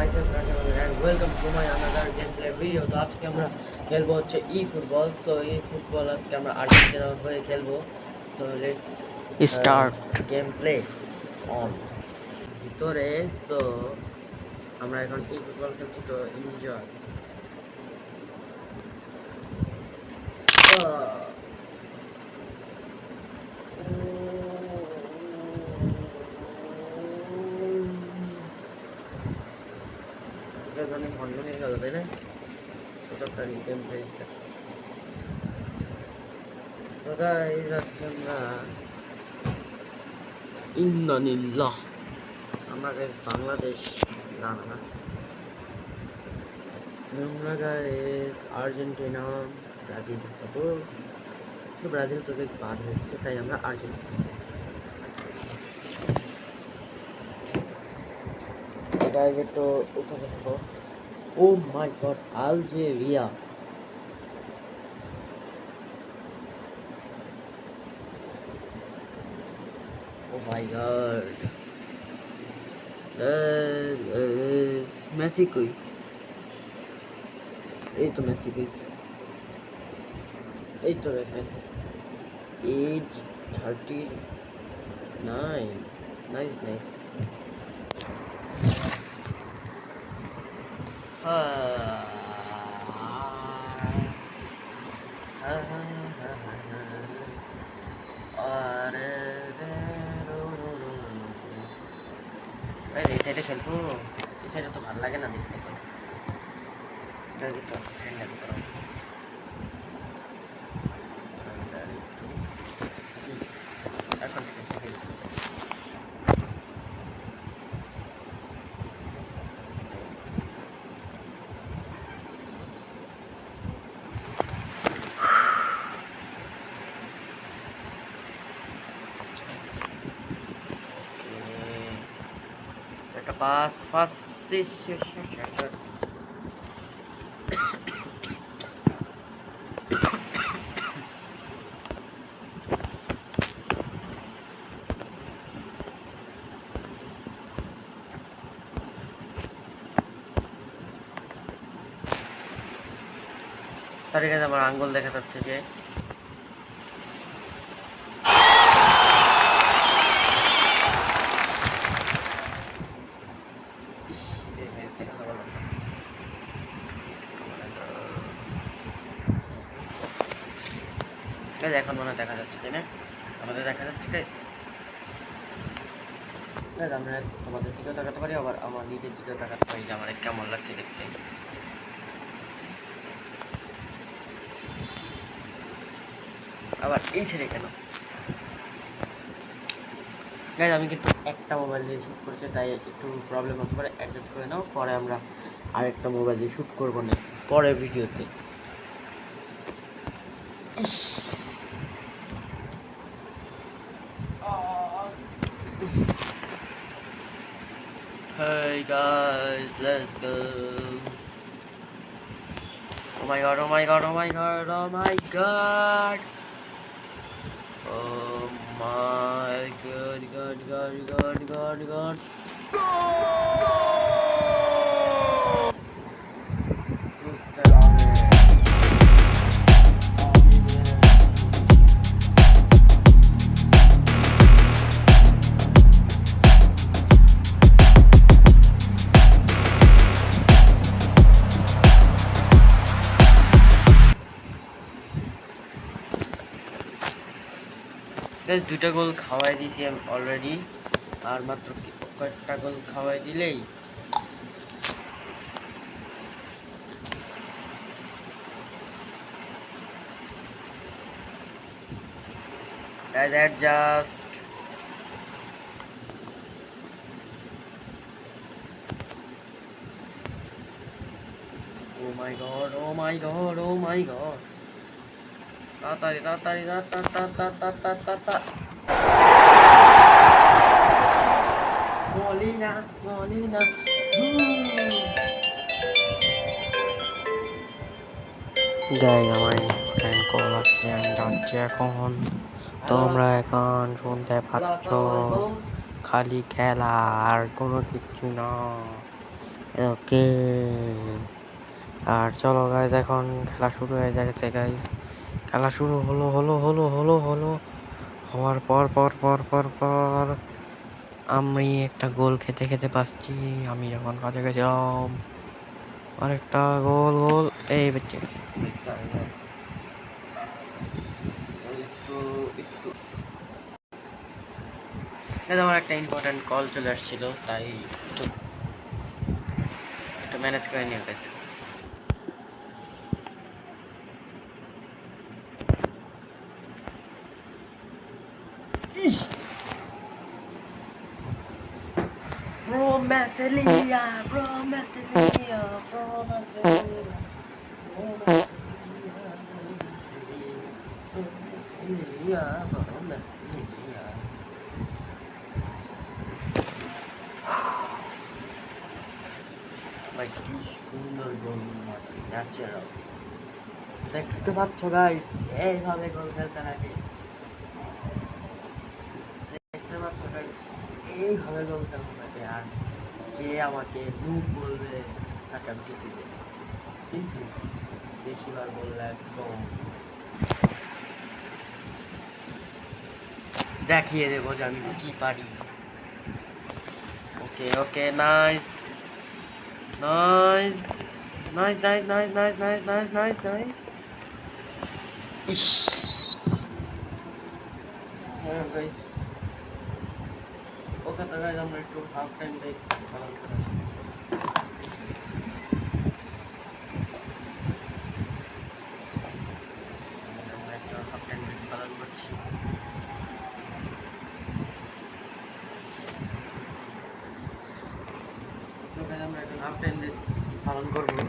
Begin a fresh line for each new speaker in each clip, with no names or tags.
myself Rajendra and welcome to my another gameplay video. তো আজকে আমরা খেলবো হচ্ছে ফুটবল। সো ফুটবল আজকে আমরা আর্জেন্টিনার হয়ে খেলবো। So let's
start
game play on ভিতরে। সো আমরা এখন ফুটবল খেলছি, তো এনজয়। অনেক ঘন্টা নিয়ে গেল, তাই না? টোটালি গেম প্লেসটা। তো গাইস আজকে আমরা ইন্নানিল্লাহ, আমরা গাইস বাংলাদেশ না না আমরা গাইস আর্জেন্টিনা ব্রাজিল খাবো। তো ব্রাজিল তো গাইস বাদ হয়েছে, তাই আমরা আর্জেন্টিনা। গাইস একটু উৎসাহে থাকো। Oh my god, Algeria. Oh my god. Messi কই? এই তো মেসি কই? এই তো মেসি। এজ 39। Nice nice. এই সাইডে খেলবো, এই সাইডে তো ভালো লাগে না দেখতে। এখন থেকে খেলবো। একটা পাস পাস শেষ। সরি গাইস, আমার আঙ্গুল দেখা যাচ্ছে যে এখন মনে দেখা যাচ্ছে, তাই না? আমাদের দেখা যাচ্ছে গাইস। আমরা তোমাদের দিকেও তাকাতে পারি, আবার আমার নিজের দিকেও তাকাতে পারি যে আমার কেমন লাগছে দেখতে। আবার এই ছেড়ে কেন গাইস? আমি কিন্তু একটা মোবাইল দিয়ে শ্যুট করছি, তাই একটু প্রবলেম হতে পারে, অ্যাডজাস্ট করে নাও। পরে আমরা আরেকটা মোবাইল দিয়ে শ্যুট করবো না পরের ভিডিওতে। Hey guys, let's go. Oh my god, oh my god, oh my god, oh my god. Oh my god, god. দুইটা গোল খাওয়াই দিয়েছি আমি অলরেডি, আর মাত্র কয়েকটা গোল খাওয়াই দিলেই adjust. O my god, O my god, O my god. তাড়াতাড়ি তাড়াতাড়ি মলিনা
গাইস আমার ইম্পর্টেন্ট কল আসছে, আমি যাচ্ছি এখন। তোমরা এখন শুনতে পাচ্ছ খালি খেলা আর কোনো কিচ্ছু না। ওকে, আর চলো গাইজ এখন খেলা শুরু হয়ে গেছে গাইজ। খেলা শুরু হলো হওয়ার পর আমি একটা গোল খেতে খেতে পাচ্ছি। আমি যখন কাছে গেছিলাম আরেকটা গোল এই বেঁচে গেছে। আমার একটা ইম্পর্টেন্ট কল চলে আসছিল, তাই একটু ম্যানেজ করে নিয়ে গেছে। Bro Messelia, bro Messelia, bro Messelia, bro Messelia, bro Messelia. ভাই কি সুন্দর গোল মারছে, ন্যাচারাল। দেখতে পাচ্ছ গাইস, এইভাবে গোল খেলতে লাগে। দেখতে পাচ্ছ গাইস, এইভাবে গোল খেলতে লাগে। আর যে আমাকে নুব বলবে তাকে আমি কিছু দেব, কিন্তু বেশিবার বললে একদম দেখিয়ে দেবো যে আমি কি পারি। Okay okay, nice nice nice nice nice nice nice nice nice nice. ইস, হ্যাঁ গাইস, ওকে তো গাইস আমরা একটু হাফ টাইম ব্রেক পালন করে আসি। আমরা একটু হাফ টাইম ব্রেক পালন করছি। আমরা একটু হাফ টাইম ব্রেক পালন করবো।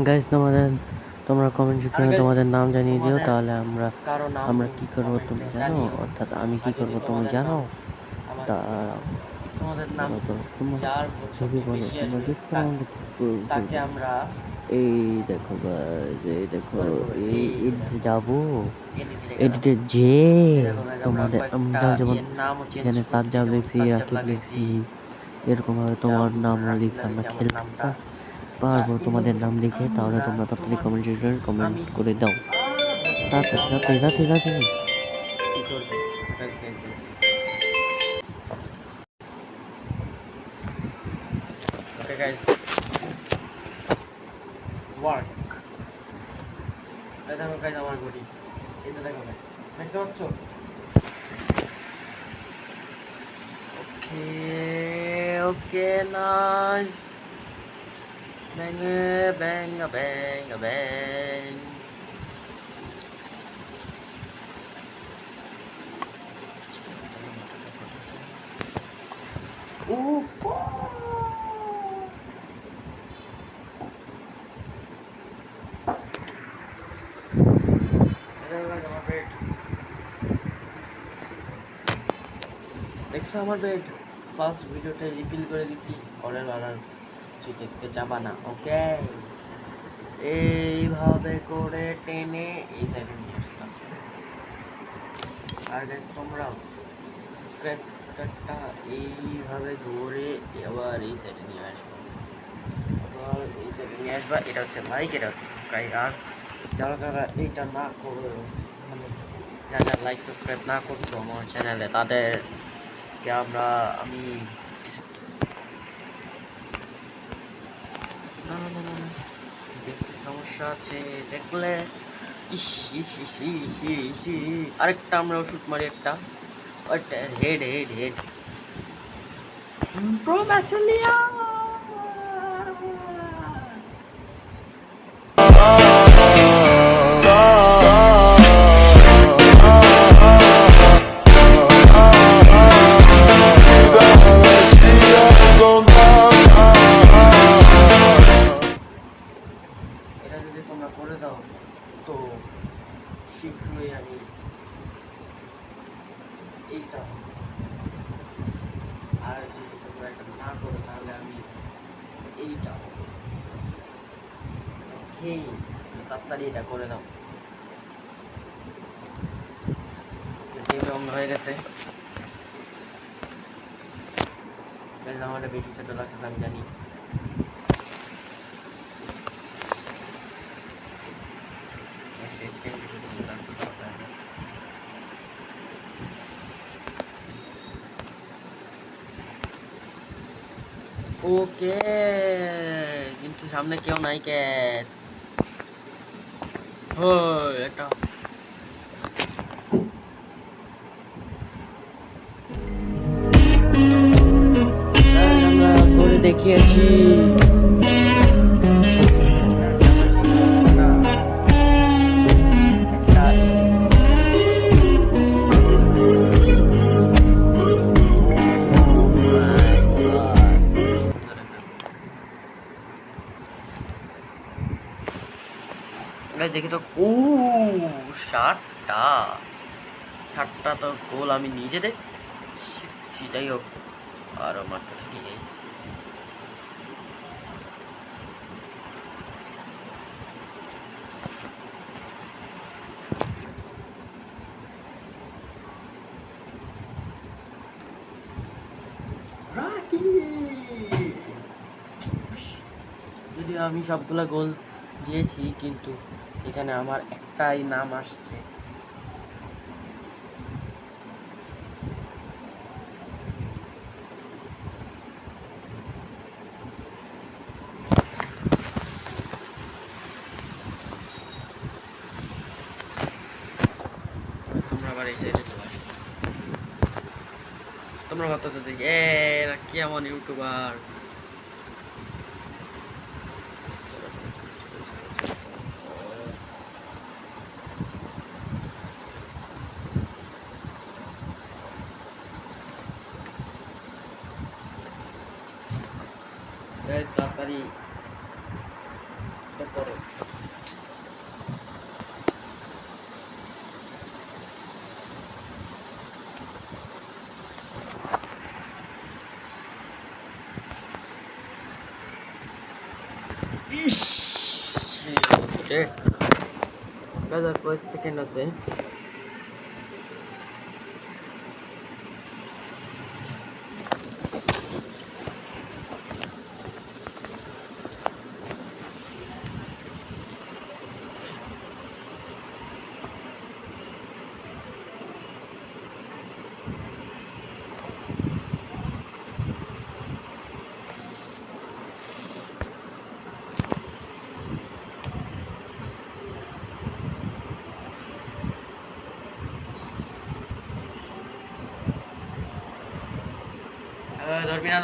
গাইস তোমরা কমেন্ট সেকশনে তোমাদের নাম জানিয়ে দিও, তাহলে আমরা কি করবো তুমি জানো, অর্থাৎ আমি কি করবো তুমি জানো।
তোমাদের নাম যার সবচেয়ে বেশি আসবে তাকে আমরা
এই দেখো গাইস, এই দেখো এডিটে যাবো, এডিটে যে তোমাদের আমরা যেমন এখানে সাজ্জাদ লিখছি, রাকিব লিখছি, এরকম ভাবে তোমার নাম লিখে আমরা খেলতে পারবো তোমাদের নাম লিখে। তাহলে তোমরা তাড়াতাড়ি কমেন্ট সেকশনে কমেন্ট করে দাও, তাড়াতাড়ি।
Okay guys, work. এই দেখো গাইস আমার গড়ি, এটা দেখো গাইস, দেখতে পাচ্ছ? ওকে ওকে, নাইস। ব্যাং ব্যাং। দেখছো আমার বেড? ফার্স্ট ভিডিওতে রিফিল করে দিছি, পরের বার আর কিছু দেখতে যাবা না। ওকে, এইভাবে করে টেনে এই সাইডে নিয়ে আসলাম। আর গাইস তোমরাও সাবস্ক্রাইবটা এইভাবে ধরে আবার এই সাইডে নিয়ে আসবো, আবার এই সাইডে নিয়ে আসবা। এটা হচ্ছে লাইক, এটা হচ্ছে সাবস্ক্রাইব। আর যারা এইটা না করো, মানে যারা লাইক সাবস্ক্রাইব না করছো আমার চ্যানেলে, তাদেরকে আমি না দেখতে সমস্যা আছে, দেখলে ইস ইস ইস ইস ইস ইস। আরেকটা আমরা ওষুধ মারি, একটা হেড প্রো ম্যাসেলিয়া।
Don't
করো তাহলে আমি এইটা ওকে তাড়াতাড়ি এটা করে দাও। টিভি অন হয়ে গেছে। আমার বেশি ছোট লাগছে আমি জানি। ওকে কিন্তু সামনে কেউ নাই ক্যাট। একটা আমরা করে দেখিয়েছি। দেখি তো ষাটটা তো গোল আমি নিজে দেখছি। যাই হোক আর আমার কথা কি গেছে। যদিও আমি সবগুলা গোল দিয়েছি কিন্তু এখানে আমার একটাই নাম আসছে। তোমরা আবার এই সাইডে চলে আসো। তোমরা ভাবতেছো যে এরা কি এমন ইউটিউবার। তাড়াতাড়ি এটা করো। কয়েক সেকেন্ড আছে। ধরবি না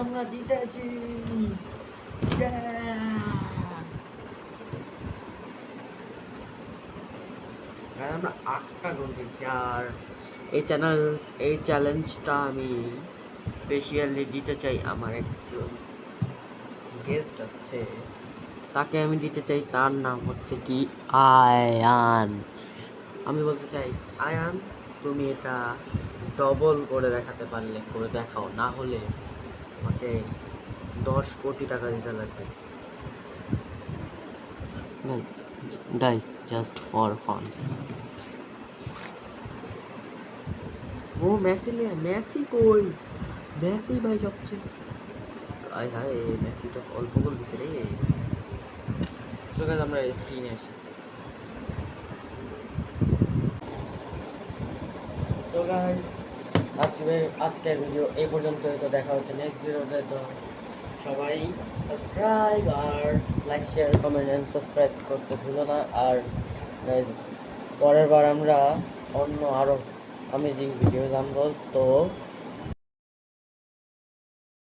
আমরা জিতেছি। আমরা 8টা গোল দিয়েছি। আর এই চ্যালেঞ্জটা আমি স্পেশালি দিতে চাই আমার একজন গেস্ট আছে, তাকে আমি দিতে চাই। তার নাম হচ্ছে কি আয়ান। আমি বলতে চাই আয়ান, তুমি এটা ডবল করে দেখাতে পারলে করে দেখাও, না হলে আমাকে 10 কোটি টাকা দিতে লাগবে। Guys just for fun. ও মেসি কই? মেসি ভাই সবচেয়ে আয় হায়, মেসিটা অল্প গোল দিছে রে। তো গাইস আমরা স্ক্রিনে আসি। সো গাইস আজকের ভিডিও এই পর্যন্তই। তো দেখা হচ্ছে নেক্সট ভিডিওতে। তো সবাই সাবস্ক্রাইব আর like share comment and subscribe করতে ভুলো না। আর পরের বার আমরা অন্য আরো অ্যামেজিং ভিডিও জানবো। তো